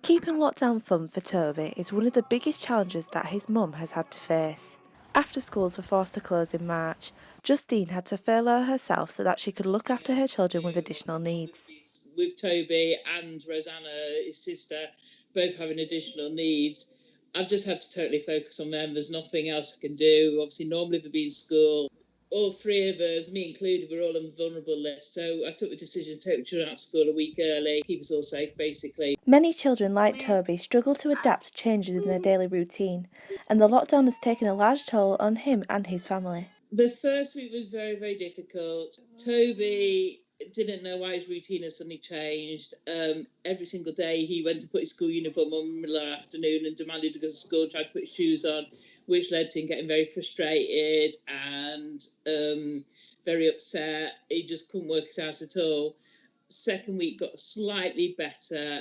Keeping lockdown fun for Toby is one of the biggest challenges that his mum has had to face. After schools were forced to close in March, Justine had to furlough herself so that she could look after her children with additional needs. With Toby and Rosanna, his sister, both having additional needs, I've just had to totally focus on them. There's nothing else I can do. Obviously, normally they'd be in school. All three of us, me included, were all on the vulnerable list. So I took the decision to take the children out of school a week early, keep us all safe, basically. Many children like Toby struggle to adapt to changes in their daily routine, and the lockdown has taken a large toll on him and his family. The first week was very, very difficult. Toby didn't know why his routine had suddenly changed. Every single day he went to put his school uniform on in the middle of the afternoon and demanded to go to school, tried to put his shoes on, which led to him getting very frustrated and very upset. He just couldn't work his house at all. Second week got slightly better,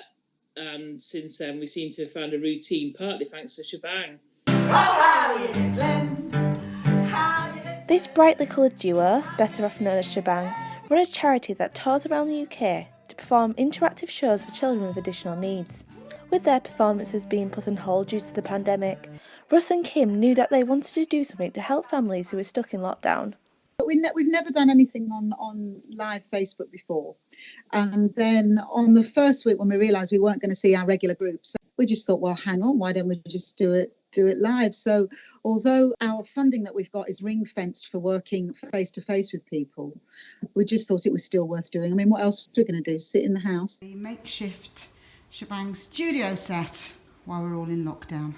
and since then we seem to have found a routine, partly thanks to Shebang. This brightly coloured duo, better off known as Shebang, run a charity that tours around the UK to perform interactive shows for children with additional needs. With their performances being put on hold due to the pandemic, Russ and Kim knew that they wanted to do something to help families who were stuck in lockdown. But we've never done anything on live Facebook before. And then on the first week when we realised we weren't going to see our regular groups, we just thought, well, hang on, why don't we just do it live? So although our funding that we've got is ring fenced for working face to face with people, we just thought it was still worth doing. I mean, what else are we going to do? Sit in the house? The makeshift Shebang studio set while we're all in lockdown.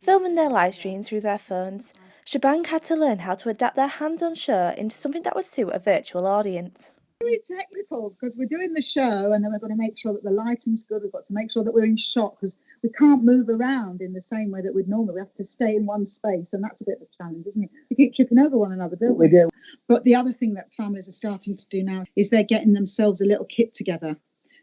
Filming their live streams through their phones, Shebang had to learn how to adapt their hands-on show into something that would suit a virtual audience. Very technical because we're doing the show and then we've got to make sure that the lighting's good. We've got to make sure that we're in shot because we can't move around in the same way that we'd normally. We have to stay in one space, and that's a bit of a challenge, isn't it? We keep tripping over one another, don't we? We do. But the other thing that families are starting to do now is they're getting themselves a little kit together.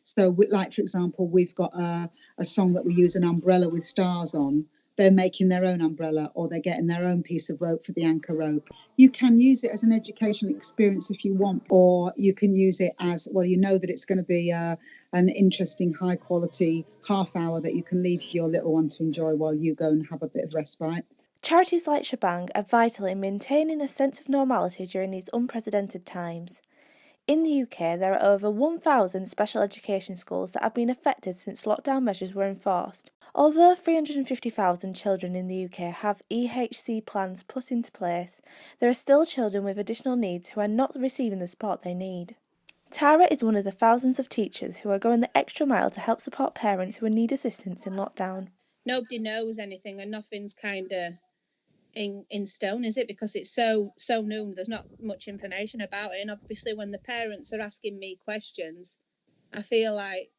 So, like, for example, we've got a song that we use an umbrella with stars on. They're making their own umbrella or they're getting their own piece of rope for the anchor rope. You can use it as an educational experience if you want, or you can use it as, well, you know that it's going to be an interesting, high quality half hour that you can leave your little one to enjoy while you go and have a bit of respite. Charities like Shebang are vital in maintaining a sense of normality during these unprecedented times. In the UK, there are over 1,000 special education schools that have been affected since lockdown measures were enforced. Although 350,000 children in the UK have EHC plans put into place, there are still children with additional needs who are not receiving the support they need. Tara is one of the thousands of teachers who are going the extra mile to help support parents who need assistance in lockdown. Nobody knows anything and nothing's kind of in stone, is it? Because it's so new, there's not much information about it. And obviously when the parents are asking me questions, I feel like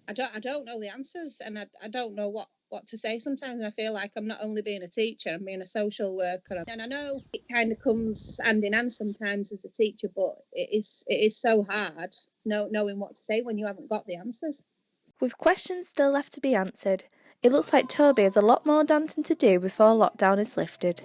I don't know the answers, and I don't know what to say sometimes. And I feel like I'm not only being a teacher, I'm being a social worker. And I know it kind of comes hand in hand sometimes as a teacher, but it is so hard knowing what to say when you haven't got the answers. With questions still left to be answered, it looks like Toby has a lot more dancing to do before lockdown is lifted.